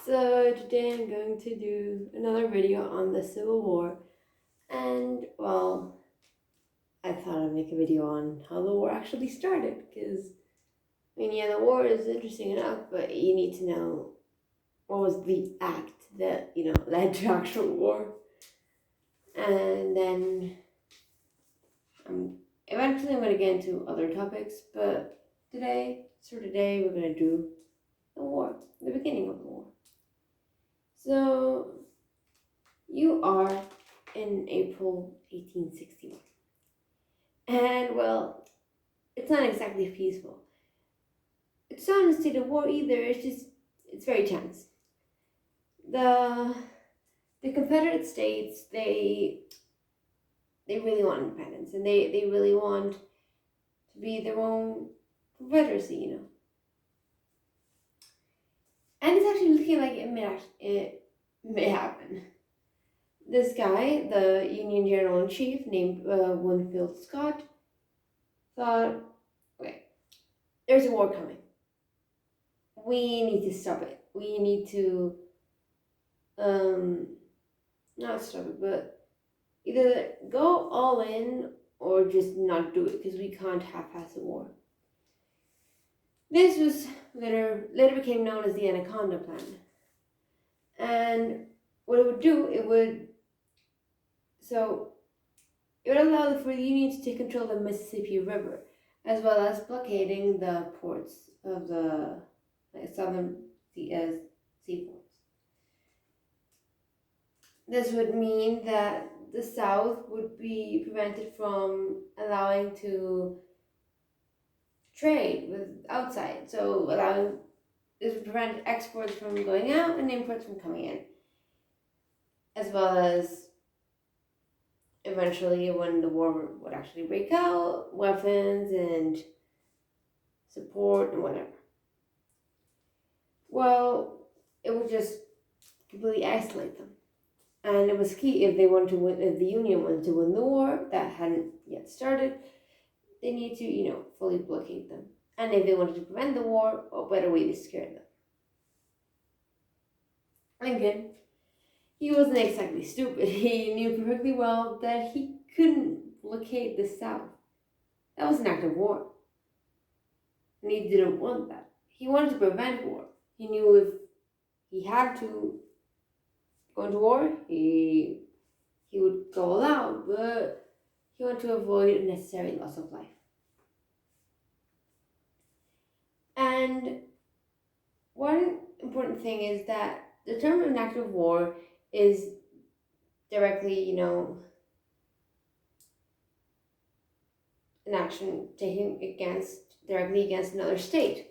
So today I'm going to do another video on the Civil War, and well, I thought I'd make a video on how the war actually started, because yeah, the war is interesting enough, but you need to know what was the act that led to actual war, and then eventually I'm going to get into other topics, but today we're going to do the war, the beginning of the war. So you are in April 1861. And well, it's not exactly peaceful. It's not in a state of war either, it's very tense. The the Confederate States, they really want independence, and they really want to be their own confederacy. And it's actually looking like it may happen. This guy, the Union General in Chief, named Winfield Scott, thought, okay, there's a war coming. We need to stop it. We need to, not stop it, but either go all in or just not do it, because we can't half-ass a war. This was later became known as the Anaconda Plan. And what it would do, it would allow for the Union to take control of the Mississippi River, as well as blockading the ports of the southern seaports. This would mean that the South would be prevented from allowing to trade with outside. So this would prevent exports from going out and imports from coming in, as well as eventually, when the war would actually break out, weapons and support and whatever. Well, it would just completely isolate them. And it was key if the Union wanted to win the war that hadn't yet started, they need to, fully blockade them. And if they wanted to prevent the war, what better way to scare them? Lincoln, he wasn't exactly stupid. He knew perfectly well that he couldn't blockade the South. That was an act of war. And he didn't want that. He wanted to prevent war. He knew if he had to go into war, he would go all out, but he wanted to avoid unnecessary loss of life. And one important thing is that the term an act of war is directly, an action taken directly against another state.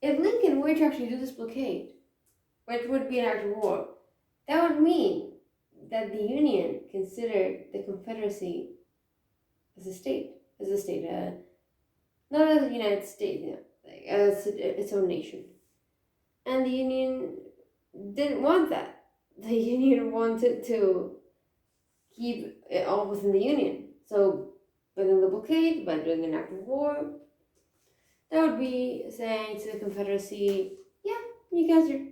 If Lincoln were to actually do this blockade, which would be an act of war, that would mean that the Union considered the Confederacy as a state, not as the United States, as its own nation. And the Union didn't want that. The Union wanted to keep it all within the Union. So, by doing the blockade, by doing an act of war, that would be saying to the Confederacy, yeah, you guys are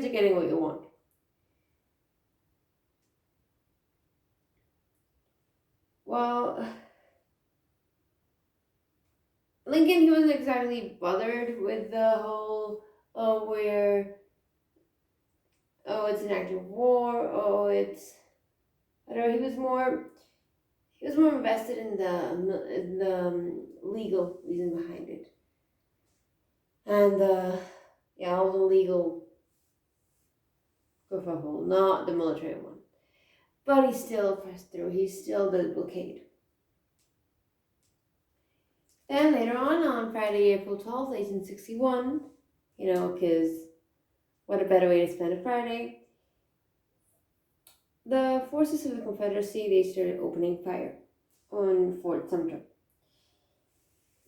getting what you want. Well, Lincoln, he wasn't exactly bothered with the whole, it's an act of war, I don't know, he was more invested in the legal reason behind it. And all the legal kerfuffle, not the military one. But he still pressed through. He still did the blockade. Then later on Friday, April 12th, 1861, because what a better way to spend a Friday, the forces of the Confederacy, they started opening fire on Fort Sumter,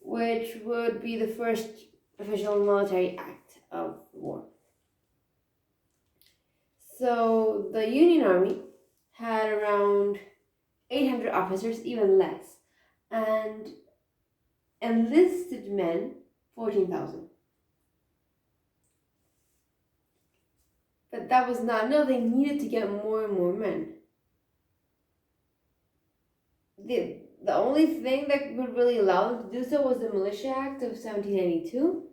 which would be the first official military act of the war. So the Union Army had around 800 officers, even less, and enlisted men, 14,000. But that was not enough. They needed to get more and more men. The only thing that would really allow them to do so was the Militia Act of 1792,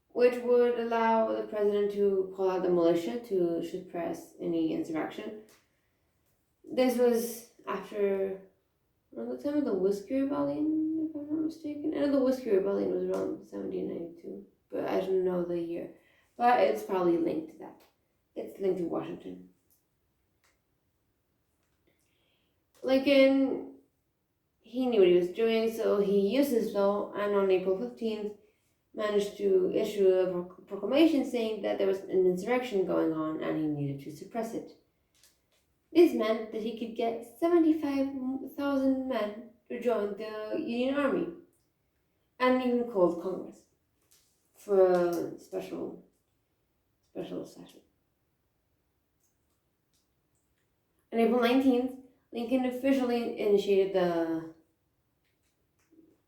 which would allow the president to call out the militia to suppress any insurrection. This was after around the time of the Whiskey Rebellion, if I'm not mistaken. I know the Whiskey Rebellion was around 1792, but I don't know the year. But it's probably linked to that. It's linked to Washington. Lincoln, he knew what he was doing, so he used his law, and on April 15th, managed to issue a proclamation saying that there was an insurrection going on and he needed to suppress it. This meant that he could get 75,000 men to join the Union Army, and even called Congress for a special session. On April 19th, Lincoln officially initiated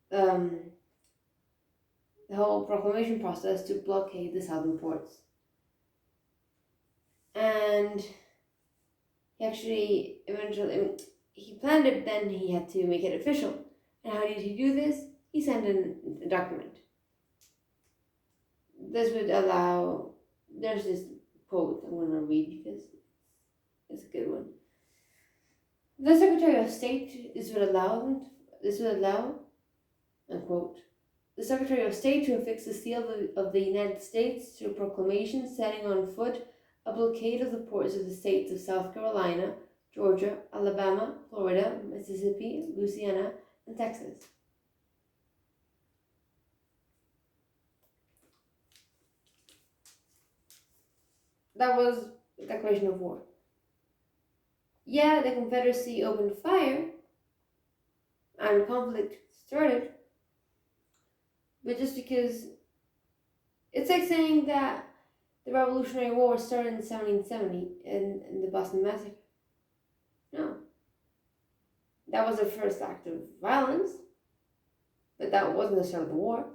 the whole proclamation process to blockade the southern ports. And he actually he planned it, then he had to make it official. And how did he do this? He sent in a document. This would allow, there's this quote I want to read because it's a good one. The Secretary of State, this would allow, unquote, the Secretary of State to affix the seal of the United States to a proclamation setting on foot a blockade of the ports of the states of South Carolina, Georgia, Alabama, Florida, Mississippi, Louisiana, and Texas. That was the declaration of war. Yeah, the Confederacy opened fire and conflict started, but just because it's like saying that the Revolutionary War started in 1770 in the Boston Massacre. No. That was the first act of violence, but that wasn't the start of the war.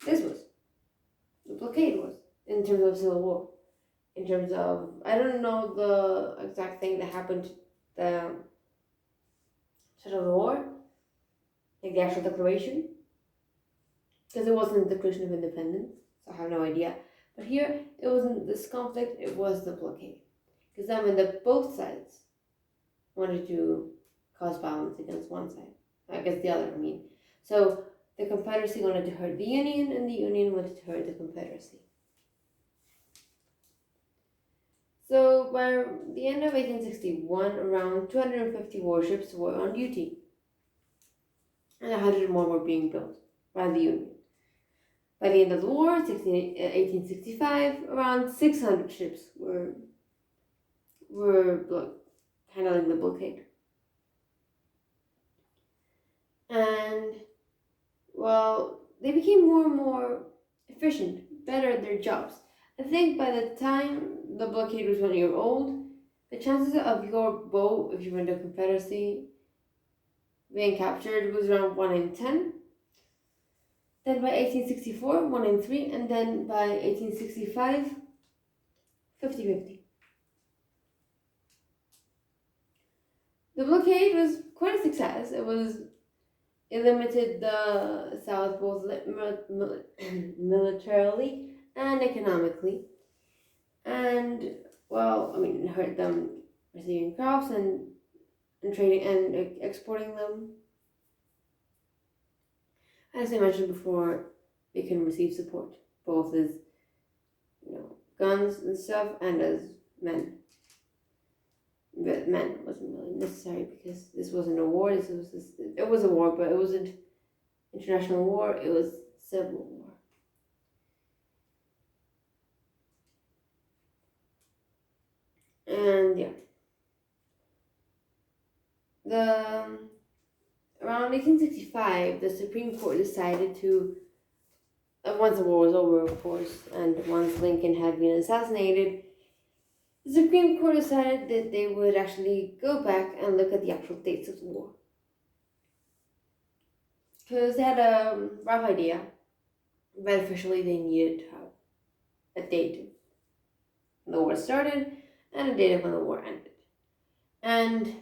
This was. The blockade was, in terms of Civil War. In terms of, I don't know the exact thing that happened the start of the war, like the actual declaration, because it wasn't the Declaration of Independence, so I have no idea. But here, it wasn't this conflict, it was the blockade. Because that meant that both sides wanted to cause violence against one side, against the other, I mean. So the Confederacy wanted to hurt the Union, and the Union wanted to hurt the Confederacy. So by the end of 1861, around 250 warships were on duty, and 100 more were being built by the Union. By the end of the war, 1865, around 600 ships were handling the blockade. And, well, they became more and more efficient, better at their jobs. I think by the time the blockade was 1 year old, the chances of your boat, if you were in the Confederacy, being captured was around 1 in 10. Then by 1864, 1 in 3, and then by 1865, 50-50. The blockade was quite a success. It limited the South both militarily and economically. And, well, I mean, it hurt them receiving crops and trading and exporting them. As I mentioned before, they can receive support, both as, guns and stuff, and as men. But men wasn't really necessary because this wasn't a war. It was a war, but it wasn't international war. It was civil war. And yeah, around 1865, the Supreme Court decided to, once the war was over, of course, and once Lincoln had been assassinated, the Supreme Court decided that they would actually go back and look at the actual dates of the war. Because they had a rough idea, but officially they needed to have a date. when the war started and a date of when the war ended. And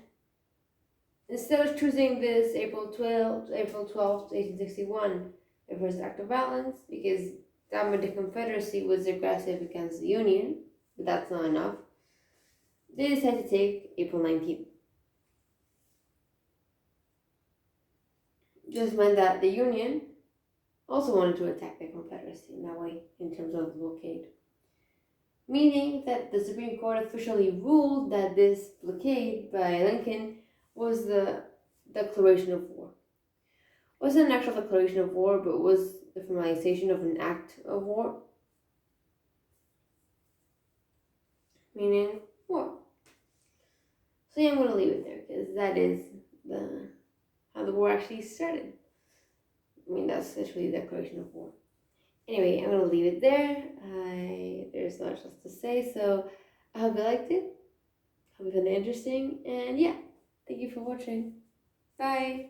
instead of choosing this April 12th, 1861, the first act of violence, because that meant the Confederacy was aggressive against the Union, but that's not enough, they decided to take April 19th. This meant that the Union also wanted to attack the Confederacy in that way, in terms of the blockade. Meaning that the Supreme Court officially ruled that this blockade by Lincoln was the declaration of war. It wasn't an actual declaration of war, but was the formalization of an act of war. Meaning war. So yeah, I'm going to leave it there, because that is how the war actually started. I mean, that's literally the declaration of war. Anyway, I'm going to leave it there. There's not much else to say, so I hope you liked it. Hope you found it interesting, and yeah, thank you for watching. Bye!